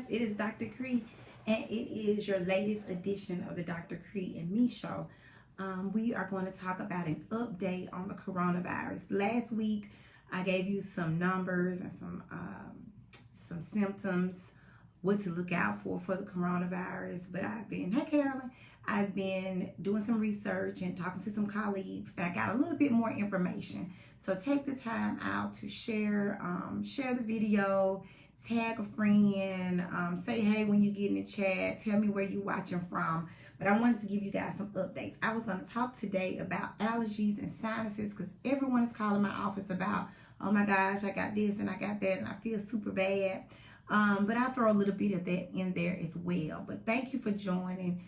guys, it is Dr. Cree, and it is your latest edition of the Dr. Cree and Me Show. We are going to talk about an update on the coronavirus. Last week, I gave you some numbers and some symptoms, what to look out for the coronavirus. But hey Carolyn, I've been doing some research and talking to some colleagues, and I got a little bit more information. So take the time out to share the video. Tag a friend, say hey when you get in the chat, tell me where you're watching from. But I wanted to give you guys some updates. I was going to talk today about allergies and sinuses because everyone is calling my office about, oh my gosh, I got this and I got that and I feel super bad. But I'll throw a little bit of that in there as well. But thank you for joining.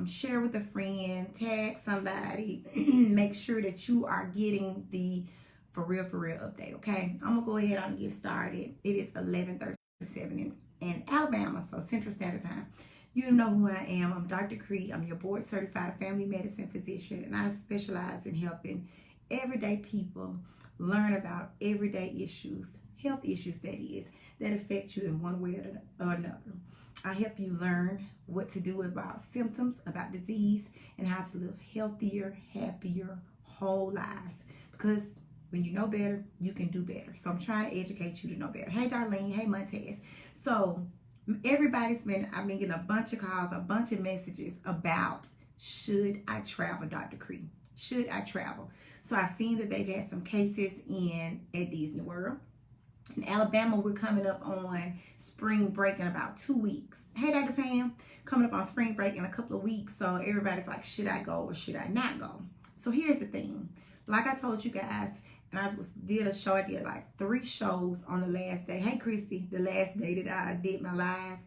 Share with a friend, tag somebody, make sure that you are getting the for real update. Okay, I'm gonna go ahead and get started. It is 11:37 in Alabama, so Central Standard Time. You know who I am. I'm Dr. Cree. I'm your board certified family medicine physician, and I specialize in helping everyday people learn about everyday issues, health issues that is, that affect you in one way or another. I help you learn what to do about symptoms, about disease, and how to live healthier, happier, whole lives. Because when you know better, you can do better. So I'm trying to educate you to know better. Hey, Darlene. Hey, Montez. So I've been getting a bunch of calls, a bunch of messages about should I travel, Dr. Cree? Should I travel? So I've seen that they've had some cases at Disney World. In Alabama, we're coming up on spring break in about 2 weeks. Hey, Dr. Pam, coming up on spring break in a couple of weeks. So everybody's like, should I go or should I not go? So here's the thing. Like I told you guys, and I did a show. I did like 3 shows on the last day. Hey, Christy, the last day that I did my live,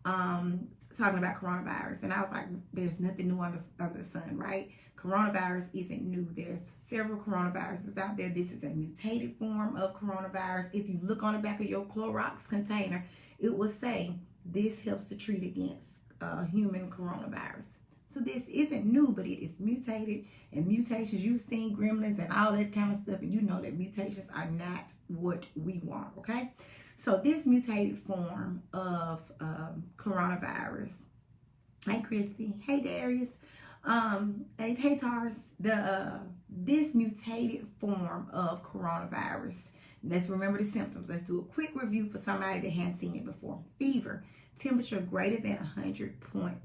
talking about coronavirus. And I was like, there's nothing new under the sun, right? Coronavirus isn't new. There's several coronaviruses out there. This is a mutated form of coronavirus. If you look on the back of your Clorox container, it will say this helps to treat against human coronavirus. So this isn't new, but it is mutated, and mutations, you've seen gremlins and all that kind of stuff, and you know that mutations are not what we want, okay? So this mutated form of coronavirus, hey Christy, hey Darius, hey Taurus, this mutated form of coronavirus, let's remember the symptoms. Let's do a quick review for somebody that hasn't seen it before. Fever, temperature greater than 100.5.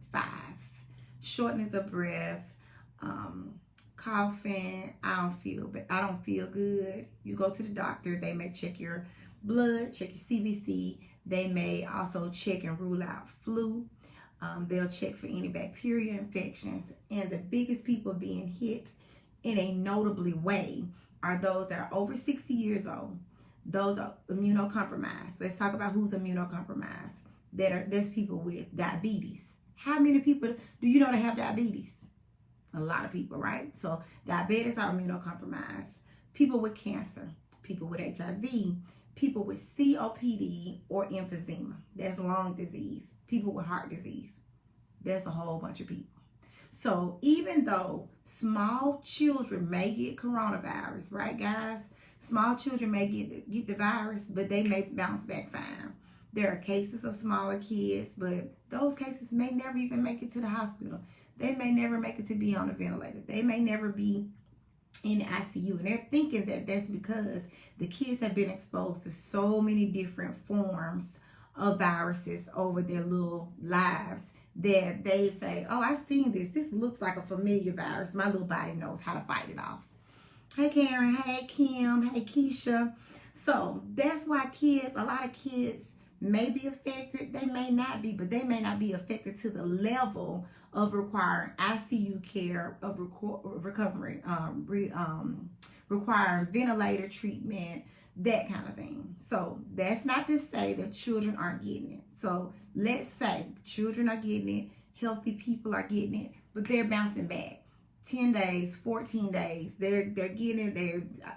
Shortness of breath, coughing, I don't feel good. You go to the doctor, they may check your blood, check your CBC. They may also check and rule out flu. They'll check for any bacteria infections. And the biggest people being hit in a notably way are those that are over 60 years old. Those are immunocompromised. Let's talk about who's immunocompromised. There's people with diabetes. How many people do you know that have diabetes? A lot of people, right? So diabetics are immunocompromised. People with cancer, people with HIV, people with COPD or emphysema. That's lung disease. People with heart disease. That's a whole bunch of people. So even though small children may get coronavirus, right guys? Small children may get the virus, but they may bounce back fine. There are cases of smaller kids, but those cases may never even make it to the hospital. They may never make it to be on a ventilator. They may never be in the ICU. And they're thinking that that's because the kids have been exposed to so many different forms of viruses over their little lives that they say, oh, I've seen this. This looks like a familiar virus. My little body knows how to fight it off. Hey, Karen. Hey, Kim. Hey, Keisha. So that's why a lot of kids may be affected, they may not be, but they may not be affected to the level of requiring ICU care, of recovering, requiring ventilator treatment, that kind of thing. So that's not to say that children aren't getting it. So let's say children are getting it, healthy people are getting it, but they're bouncing back. 10 days, 14 days, they're getting it,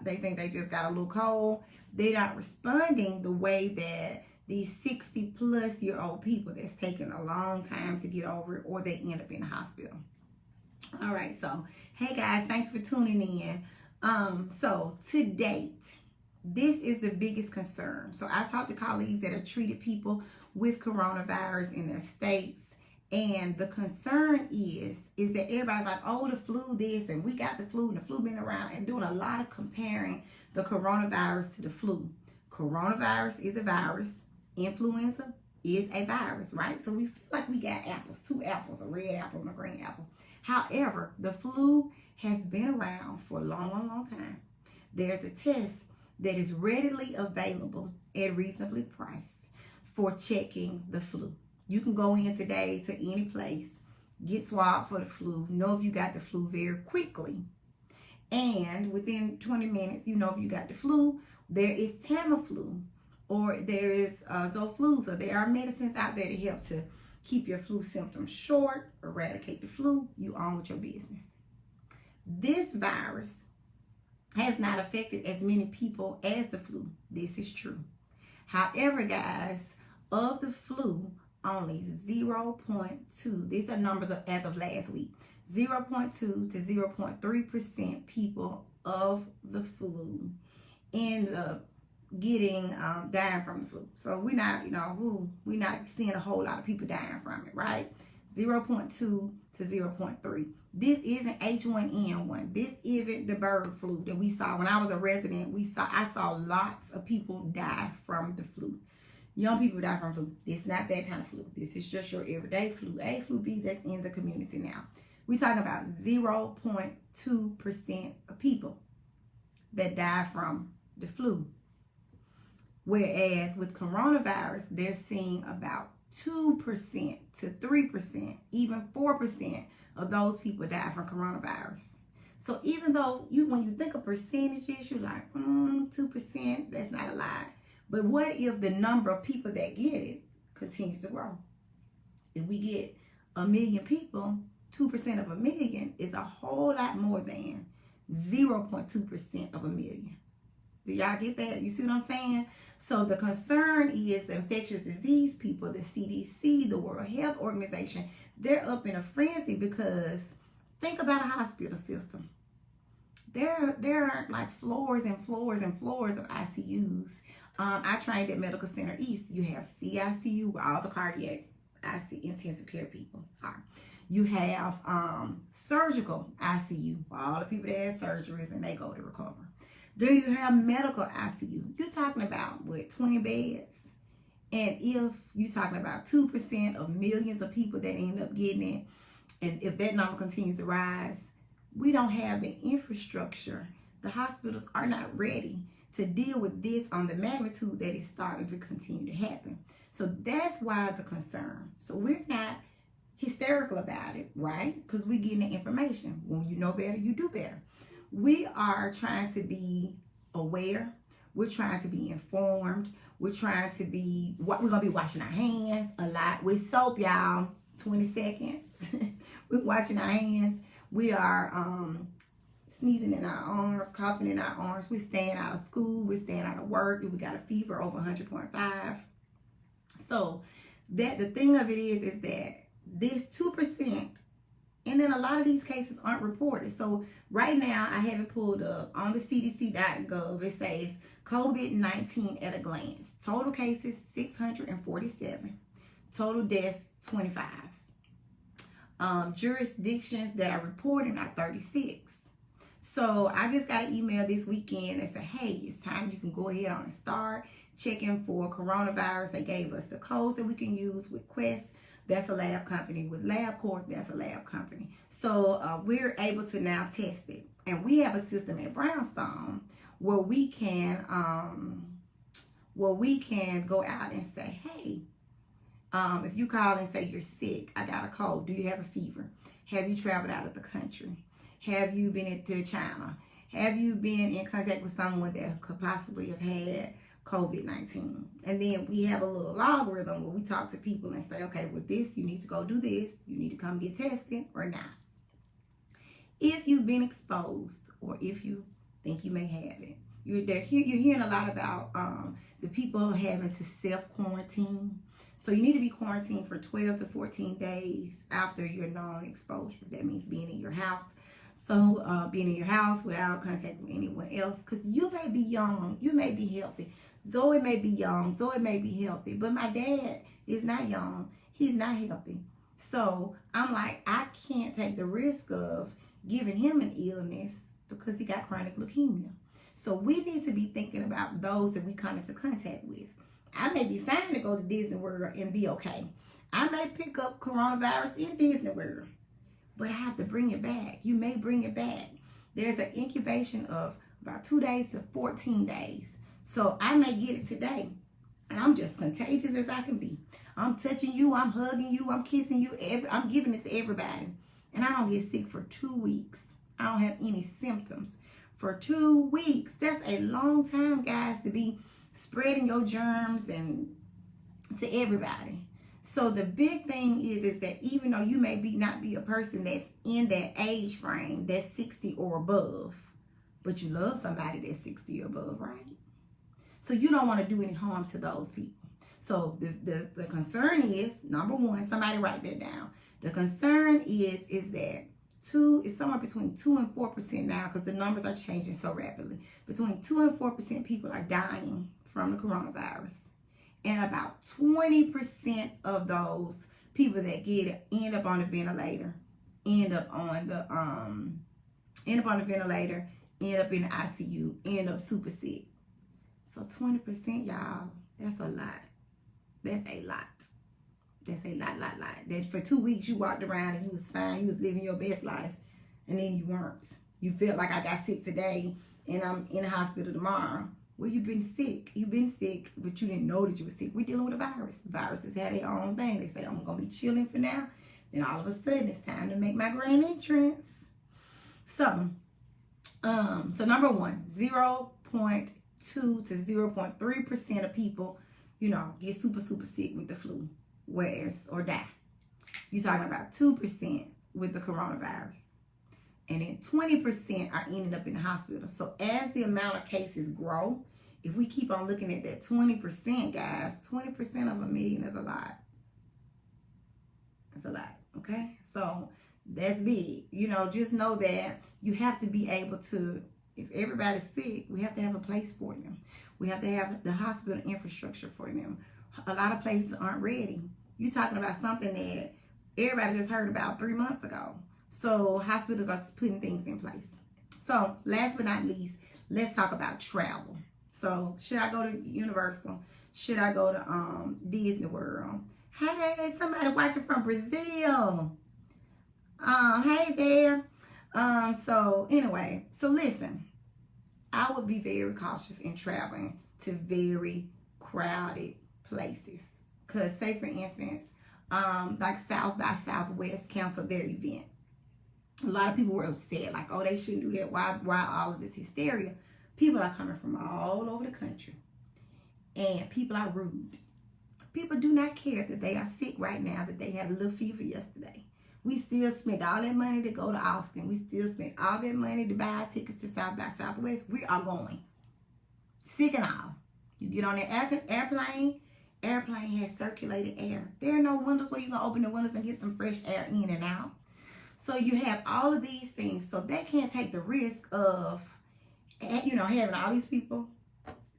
they think they just got a little cold. They're not responding the way that these 60-plus-year-old people that's taking a long time to get over it, or they end up in the hospital. All right, so hey guys, thanks for tuning in. So to date, This is the biggest concern. So I talked to colleagues that have treated people with coronavirus in their states, and the concern is that everybody's like, oh, the flu this, and we got the flu, and the flu been around, and doing a lot of comparing the coronavirus to the flu. Coronavirus is a virus. Influenza is a virus, right? So we feel like we got apples, two apples, a red apple and a green apple. However, the flu has been around for a long, long, long time. There's a test that is readily available at reasonably priced for checking the flu. You can go in today to any place, get swabbed for the flu, know if you got the flu very quickly. And within 20 minutes, you know if you got the flu. There is Tamiflu, or there is Zofluza. There are medicines out there to help to keep your flu symptoms short, eradicate the flu. You on with your business. This virus has not affected as many people as the flu. This is true. However, guys, of the flu, only 0.2, these are numbers as of last week, 0.2 to 0.3% people of the flu end up getting dying from the flu. So we're not, we're not seeing a whole lot of people dying from it, right? 0.2 to 0.3. This isn't H1N1. This isn't the bird flu that we saw when I was a resident. I saw lots of people die from the flu. Young people die from flu. It's not that kind of flu. This is just your everyday flu A, flu B that's in the community now. We're talking about 0.2% of people that die from the flu. Whereas with coronavirus, they're seeing about 2% to 3%, even 4% of those people die from coronavirus. So even though when you think of percentages, you're like, 2%, that's not a lot. But what if the number of people that get it continues to grow? If we get 1 million people, 2% of 1 million is a whole lot more than 0.2% of 1 million. Do y'all get that? You see what I'm saying? So the concern is infectious disease people, the CDC, the World Health Organization, they're up in a frenzy because think about a hospital system. There aren't like floors and floors and floors of ICUs. I trained at Medical Center East. You have CICU where all the cardiac intensive care people are. You have surgical ICU where all the people that have surgeries and they go to recover. Then you have medical ICU. You're talking about, 20 beds? And if you're talking about 2% of millions of people that end up getting it, and if that number continues to rise, we don't have the infrastructure. The hospitals are not ready to deal with this on the magnitude that is starting to continue to happen. So that's why the concern. So we're not hysterical about it, right? Because we're getting the information. When you know better, you do better. We are trying to be aware. We're trying to be informed. We're going to be washing our hands a lot with soap, y'all. 20 seconds. We're washing our hands. We are sneezing in our arms, coughing in our arms. We're staying out of school. We're staying out of work. We got a fever over 100.5. So that the thing of it is that this 2%, and then a lot of these cases aren't reported. So right now, I have it pulled up on the CDC.gov. It says COVID-19 at a glance. Total cases, 647. Total deaths, 25. Jurisdictions that are reporting are 36. So I just got an email this weekend that said, hey, it's time you can go ahead on and start checking for coronavirus. They gave us the codes that we can use with Quest. That's a lab company. With LabCorp, that's a lab company. So we're able to now test it. And we have a system at Brownstone where we can go out and say, hey, if you call and say you're sick, I got a cold, do you have a fever? Have you traveled out of the country? Have you been into China? Have you been in contact with someone that could possibly have had COVID-19? And then we have a little algorithm where we talk to people and say, okay, with this, you need to go do this. You need to come get tested or not. If you've been exposed or if you think you may have it, you're hearing a lot about the people having to self-quarantine. So you need to be quarantined for 12 to 14 days after your known exposure. That means being in your house. So being in your house without contacting anyone else, because you may be young, you may be healthy. Zoe may be young, Zoe may be healthy, but my dad is not young. He's not healthy. So I'm like, I can't take the risk of giving him an illness because he got chronic leukemia. So we need to be thinking about those that we come into contact with. I may be fine to go to Disney World and be okay. I may pick up coronavirus in Disney World, but I have to bring it back. You may bring it back. There's an incubation of about 2 days to 14 days. So I may get it today, and I'm just contagious as I can be. I'm touching you, I'm hugging you, I'm kissing you, I'm giving it to everybody. And I don't get sick for 2 weeks. I don't have any symptoms for 2 weeks. That's a long time, guys, to be spreading your germs and to everybody. So the big thing is that even though you may not be a person that's in that age frame, that's 60 or above, but you love somebody that's 60 or above, right? So you don't want to do any harm to those people. So the concern is, number one, somebody write that down. The concern is that it's somewhere between 2 and 4% now, because the numbers are changing so rapidly. Between 2 and 4% people are dying from the coronavirus. And about 20% of those people that get it end up on the ventilator, end up in the ICU, end up super sick. So 20%, y'all, that's a lot. That's a lot. That's a lot. That for 2 weeks you walked around and you was fine, you was living your best life, and then you weren't. You felt like I got sick today and I'm in the hospital tomorrow. Well, you've been sick. You've been sick, but you didn't know that you were sick. We're dealing with a virus. Viruses have their own thing. They say, I'm going to be chilling for now. Then all of a sudden, it's time to make my grand entrance. So number one, 0.2 to 0.3% of people, get super sick with the flu, or die. You're talking about 2% with the coronavirus. And then 20% are ending up in the hospital. So as the amount of cases grow, if we keep on looking at that 20%, guys, 20% of 1 million is a lot. That's a lot, okay? So that's big. Just know that you have to be able to, if everybody's sick, we have to have a place for them. We have to have the hospital infrastructure for them. A lot of places aren't ready. You're talking about something that everybody just heard about 3 months ago. So hospitals are putting things in place. So last but not least, let's talk about travel. So should I go to Universal? Should I go to Disney World? Hey, somebody watching from Brazil. Hey there. So anyway, so listen, I would be very cautious in traveling to very crowded places. Because say for instance, like South by Southwest canceled their event. A lot of people were upset, like, oh, they shouldn't do that. Why all of this hysteria? People are coming from all over the country. And people are rude. People do not care that they are sick right now, that they had a little fever yesterday. We still spent all that money to go to Austin. We still spent all that money to buy tickets to South by Southwest. We are going. Sick and all. You get on that airplane. Airplane has circulated air. There are no windows where you can open the windows and get some fresh air in and out. So you have all of these things. So they can't take the risk of, having all these people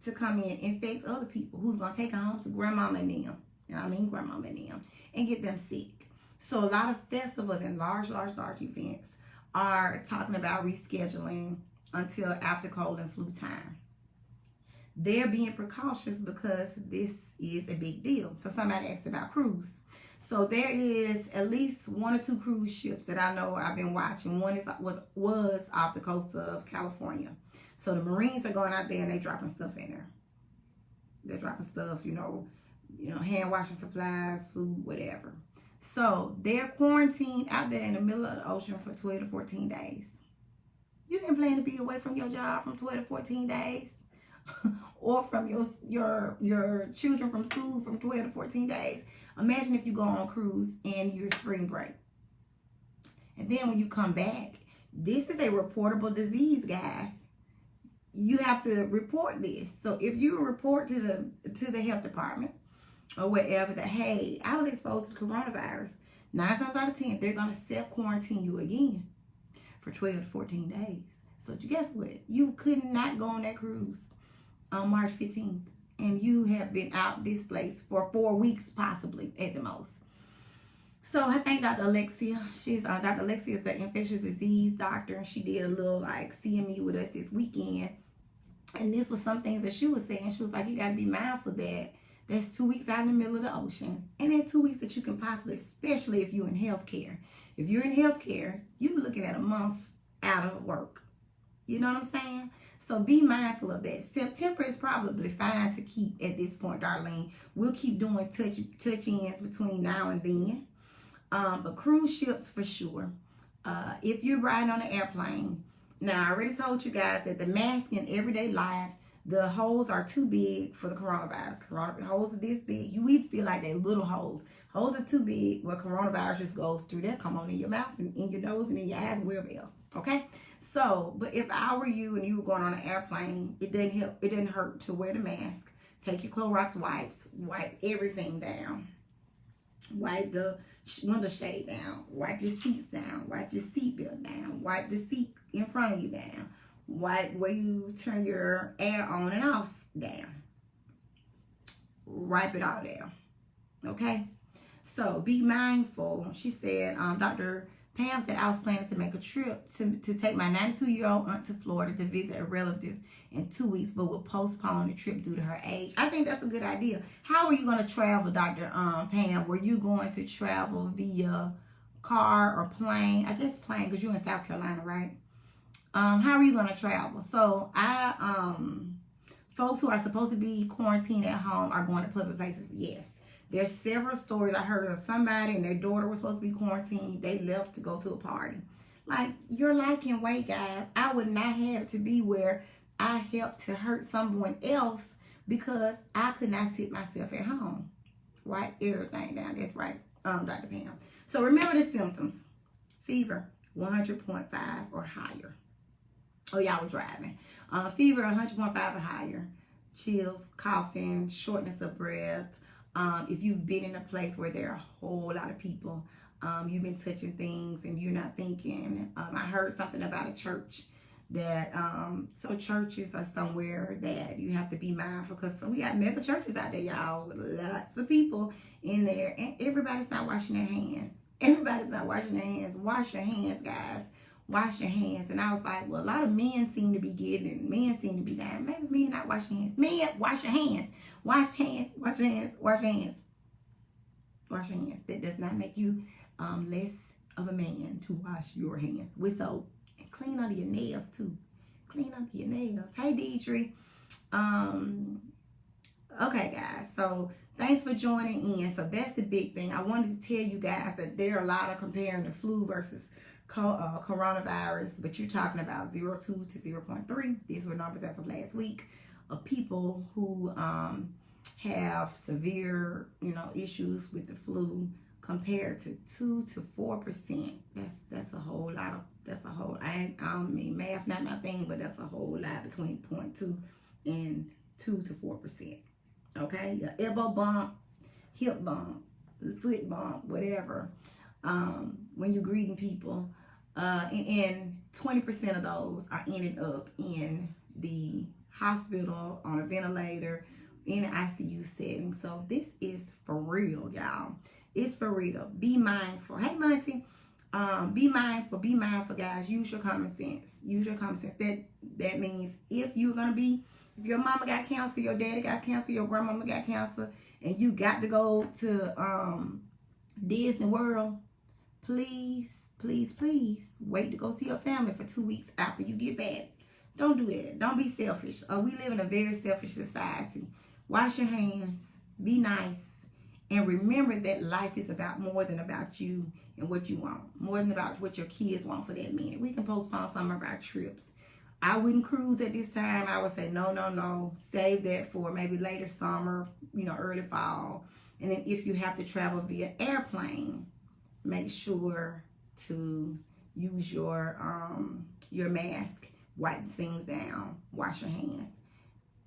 to come in and infect other people. Who's going to take them home to grandmama and them. And I mean grandmama and them. And get them sick. So a lot of festivals and large events are talking about rescheduling until after cold and flu time. They're being precautious because this is a big deal. So somebody asked about cruise. So there is at least 1 or 2 cruise ships that I know I've been watching. One was off the coast of California. So the Marines are going out there and they're dropping stuff in there. They're dropping stuff, hand washing supplies, food, whatever. So they're quarantined out there in the middle of the ocean for 12 to 14 days. You didn't plan to be away from your job from 12 to 14 days. Or from your children from school from 12 to 14 days. Imagine if you go on a cruise and your spring break. And then when you come back, this is a reportable disease, guys. You have to report this. So if you report to the health department or wherever that, hey, I was exposed to coronavirus, 9 times out of 10, they're going to self-quarantine you again. for 12 to 14 days. So guess what? You could not go on that cruise on March 15th. And you have been out this place for 4 weeks, possibly, at the most. So I thank Dr. Alexia. Dr. Alexia is the infectious disease doctor. And she did a little like CME with us this weekend. And this was some things that she was saying. She was like, you got to be mindful that that's 2 weeks out in the middle of the ocean. And then 2 weeks that you can possibly, especially if you're in healthcare. If you're in healthcare, you're looking at a month out of work. You know what I'm saying? So be mindful of that. September is probably fine to keep at this point, Darlene. We'll keep doing touch-ins between now and then. But cruise ships for sure. If you're riding on an airplane, now I already told you guys that the mask in everyday life, the holes are too big for the coronavirus. Holes are this big. You either feel like they're little holes. Holes are too big where coronavirus just goes through there. Come on in your mouth and in your nose and in your eyes, wherever else. Okay? So, but if I were you and you were going on an airplane, it didn't hurt to wear the mask. Take your Clorox wipes, wipe everything down. Wipe the window shade down. Wipe your seats down. Wipe your seatbelt down. Wipe the seat in front of you down. Wipe where you turn your air on and off down. Wipe it all down. Okay? So, be mindful. She said, Dr. Pam said, I was planning to make a trip to take my 92-year-old aunt to Florida to visit a relative in 2 weeks, but will postpone the trip due to her age. I think that's a good idea. How are you going to travel, Dr. Pam? Were you going to travel via car or plane? I guess plane, because you're in South Carolina, right? How are you going to travel? So, folks who are supposed to be quarantined at home are going to public places. Yes. There's several stories I heard of somebody and their daughter was supposed to be quarantined. They left to go to a party. Like, your life can wait, guys. I would not have it to be where I helped to hurt someone else because I could not sit myself at home. Write everything down. That's right, Dr. Pam. So remember the symptoms. Fever, 100.5 or higher. Oh, y'all were driving. Fever, 100.5 or higher. Chills, coughing, shortness of breath. If you've been in a place where there are a whole lot of people, you've been touching things and you're not thinking. I heard something about a church that, so churches are somewhere that you have to be mindful because we got mega churches out there, y'all, with lots of people in there and everybody's not washing their hands. Everybody's not washing their hands. Wash your hands, guys. Wash your hands. And I was like, well, a lot of men seem to be getting it. Men seem to be dying. Maybe men not washing hands. Men, wash your hands. Wash hands. Wash your hands. Wash your hands. Wash your hands. That does not make you less of a man to wash your hands with soap. And clean under your nails, too. Clean under your nails. Hey, Deidre. Okay, guys. So, thanks for joining in. So, that's the big thing. I wanted to tell you guys that there are a lot of comparing the flu versus coronavirus, but you're talking about 0.2 to 0.3. These were numbers as of last week of people who have severe, issues with the flu compared to 2 to 4%. That's a whole lot of. That's a whole. I mean, math not my thing, but that's a whole lot between 0.2 and 2 to 4%. Okay, your elbow bump, hip bump, foot bump, whatever. When you're greeting people, and 20% of those are ending up in the hospital on a ventilator in an ICU setting. So this is for real, y'all. It's for real. Be mindful. Hey, Monty. Be mindful, guys. Use your common sense. Use your common sense. That means if your mama got cancer, your daddy got cancer, your grandmama got cancer, and you got to go to Disney World, please wait to go see your family for 2 weeks after you get back. Don't do that. Don't be selfish. We live in a very selfish society. Wash your hands. Be nice. And remember that life is about more than about you and what you want. More than about what your kids want for that minute. We can postpone some of our trips. I wouldn't cruise at this time. I would say no. Save that for maybe later summer, early fall. And then if you have to travel via airplane, make sure to use your mask, wipe things down, wash your hands.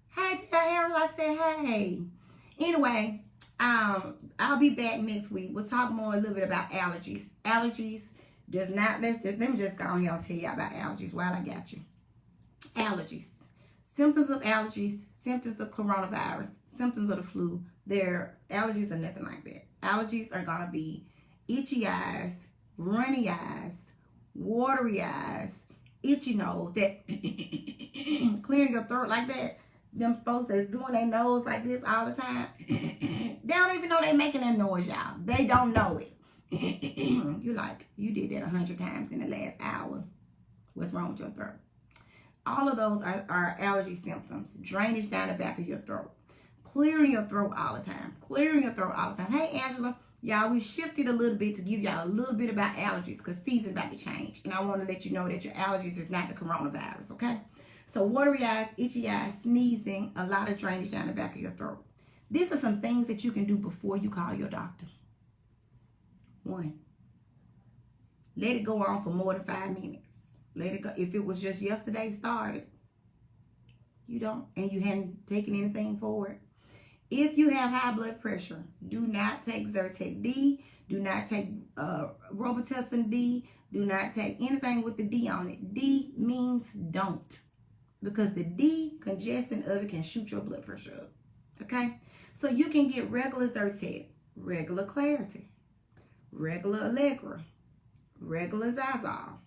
Hey, tell Harold I said hey. Anyway, I'll be back next week. We'll talk more a little bit about allergies. Allergies Does not, let me just go on here and tell you about allergies while I got you. Allergies. Symptoms of allergies, symptoms of coronavirus, symptoms of the flu. Allergies are nothing like that. Allergies are going to be itchy eyes, runny eyes, watery eyes, itchy nose, that clearing your throat like that. Them folks that's doing their nose like this all the time, they don't even know they're making that noise, y'all. They don't know it. You're like, you did that 100 times in the last hour. What's wrong with your throat? All of those are allergy symptoms. Drainage down the back of your throat. Clearing your throat all the time. Clearing your throat all the time. Hey, Angela. Y'all, we shifted a little bit to give y'all a little bit about allergies because season's about to change. And I want to let you know that your allergies is not the coronavirus, okay? So watery eyes, itchy eyes, sneezing, a lot of drainage down the back of your throat. These are some things that you can do before you call your doctor. 1, let it go on for more than 5 minutes. Let it go. If it was just yesterday started, you don't, and you hadn't taken anything for it. If you have high blood pressure, do not take Zyrtec D. Do not take Robitussin D. Do not take anything with the D on it. D means don't. Because the decongestant of it can shoot your blood pressure up. Okay? So you can get regular Zyrtec, regular Clarity, regular Allegra, regular Zazol.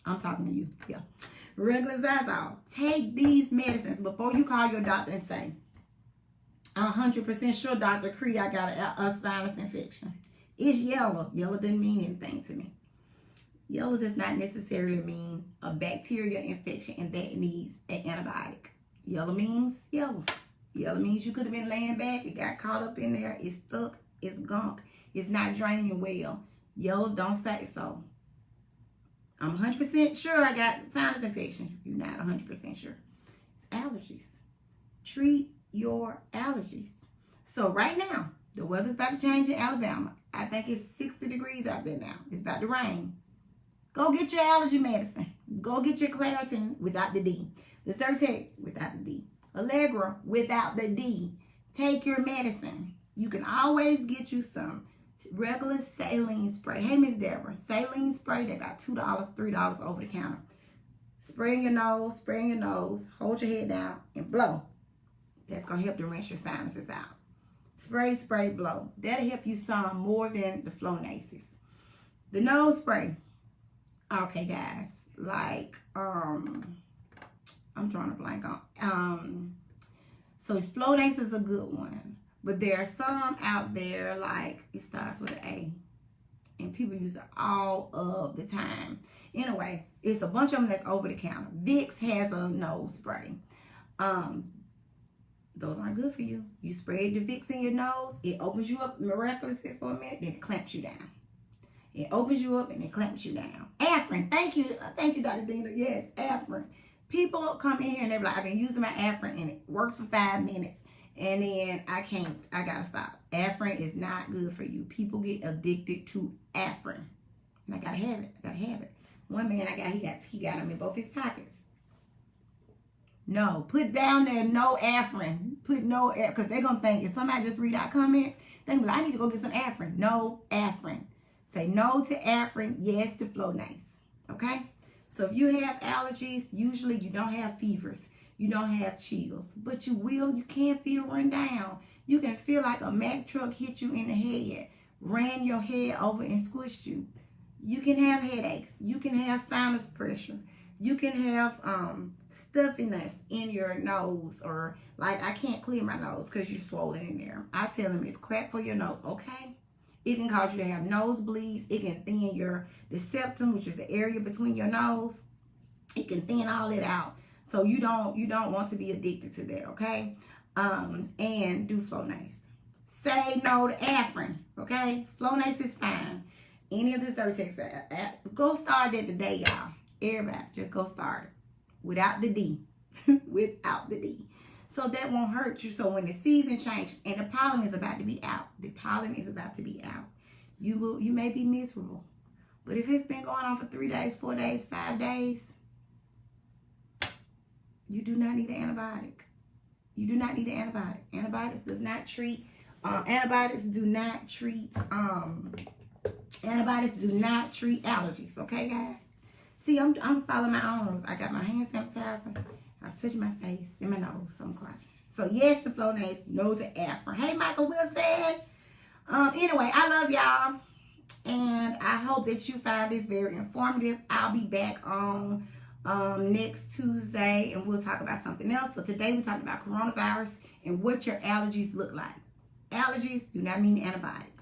I'm talking to you. Yeah. Regular Zazol. Take these medicines before you call your doctor and say, I'm 100% sure, Dr. Cree, I got a sinus infection. It's yellow. Yellow doesn't mean anything to me. Yellow does not necessarily mean a bacterial infection and that needs an antibiotic. Yellow means yellow. Yellow means you could have been laying back. It got caught up in there. It's stuck. It's gunk. It's not draining you well. Yellow don't say so. I'm 100% sure I got sinus infection. You're not 100% sure. It's allergies. Treat your allergies. So right now, the weather's about to change in Alabama. I think it's 60 degrees out there now. It's about to rain. Go get your allergy medicine. Go get your Claritin without the D. The Zyrtec without the D. Allegra without the D. Take your medicine. You can always get you some regular saline spray. Hey, Miss Deborah, saline spray, they got $2, $3 over the counter. Spray in your nose, hold your head down, and blow. That's going to help to rinse your sinuses out. Spray, spray, blow. That'll help you some more than the Flonase. The nose spray. Okay, guys. Like, I'm drawing a blank on. So Flonase is a good one. But there are some out there, like, it starts with an A. And people use it all of the time. Anyway, it's a bunch of them that's over the counter. Vicks has a nose spray. Those aren't good for you. You spray the Vicks in your nose, it opens you up miraculously for a minute, then it clamps you down. It opens you up and it clamps you down. Afrin, thank you, Dr. Dina. Yes, Afrin. People come in here and they're like, I've been using my Afrin and it works for 5 minutes. And then I gotta stop. Afrin is not good for you. People get addicted to Afrin. And I gotta have it. One man he got them in both his pockets. No, put down there no Afrin. Put no, because they're gonna think if somebody just read our comments, they be like, I need to go get some Afrin. No Afrin. Say no to Afrin, yes to Flonase. Okay? So if you have allergies, usually you don't have fevers. You don't have chills, but you can feel run down. You can feel like a Mack truck hit you in the head, ran your head over and squished you. You can have headaches. You can have sinus pressure. You can have stuffiness in your nose, or like I can't clear my nose because you're swollen in there. I tell them it's crap for your nose, okay? It can cause you to have nosebleeds. It can thin the septum, which is the area between your nose. It can thin all it out. So you don't want to be addicted to that, okay? And do Flonase. Say no to Afrin, okay? Flonase is fine. Any of the Zyrtec, go start it today, y'all. Everybody, just go start it. Without the D. Without the D. So that won't hurt you. So when the season changes and the pollen is about to be out, you may be miserable. But if it's been going on for 3 days, 4 days, 5 days, you do not need an antibiotic. You do not need an antibiotic. Antibiotics do not treat Antibiotics do not treat allergies, okay, guys? See, I'm following my own rules. I got my hand sanitizer. I touch my face and my nose, so I'm clutching. So yes to Flonase, no to aspirin. Hey, Michael Wilson. Anyway, I love y'all, and I hope that you find this very informative. I'll be back on next Tuesday, and we'll talk about something else. So today we're talking about coronavirus and what your allergies look like. Allergies do not mean antibiotic.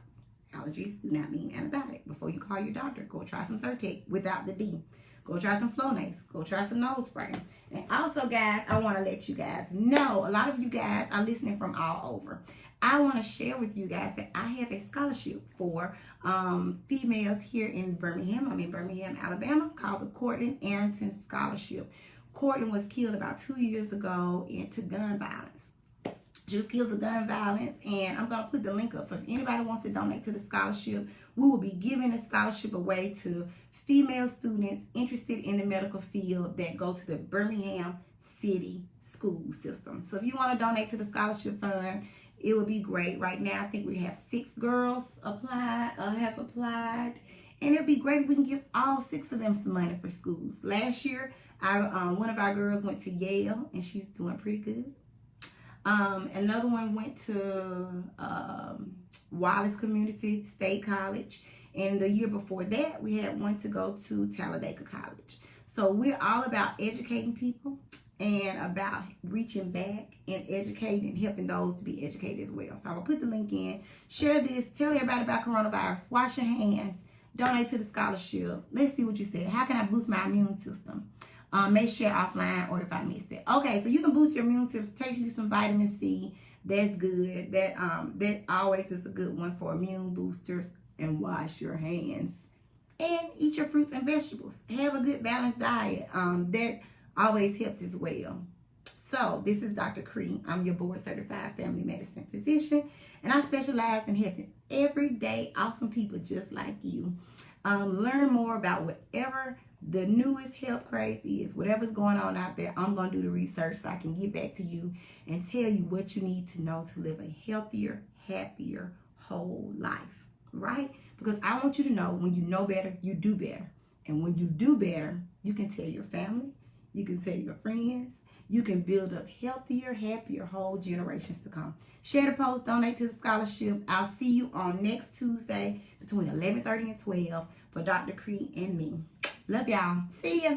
Allergies do not mean antibiotic. Before you call your doctor, go try some Zyrtec without the D. Go try some Flonase. Go try some nose spray. And also, guys, I want to let you guys know, a lot of you guys are listening from all over. I want to share with you guys that I have a scholarship for females here in Birmingham. I'm in Birmingham, Alabama, called the Cortland Arrington Scholarship. Cortland was killed about 2 years ago into gun violence. Just kills of gun violence, and I'm going to put the link up. So if anybody wants to donate to the scholarship, we will be giving a scholarship away to female students interested in the medical field that go to the Birmingham City school system. So if you want to donate to the scholarship fund, it would be great. Right now, I think we have 6 girls have applied, and it'd be great if we can give all 6 of them some money for schools. Last year, one of our girls went to Yale, and she's doing pretty good. Another one went to Wallace Community State College, and the year before that we had one to go to Talladega College. So we're all about educating people and about reaching back and educating and helping those to be educated as well. So I'm gonna put the link in, share this, tell everybody about coronavirus, wash your hands, donate to the scholarship. Let's see what you said. How can I boost my immune system? May share offline or if I missed it. Okay, so you can boost your immune system. Take you some vitamin C. That's good. That always is a good one for immune boosters. And wash your hands. And eat your fruits and vegetables. Have a good balanced diet. That always helps as well. So this is Dr. Cree. I'm your board certified family medicine physician. And I specialize in helping everyday awesome people just like you. Learn more about whatever the newest health craze is, whatever's going on out there. I'm going to do the research so I can get back to you and tell you what you need to know to live a healthier, happier, whole life, right? Because I want you to know when you know better, you do better. And when you do better, you can tell your family, you can tell your friends, you can build up healthier, happier, whole generations to come. Share the post, donate to the scholarship. I'll see you on next Tuesday between 11:30 and 12 for Dr. Cree and me. Love y'all. See ya.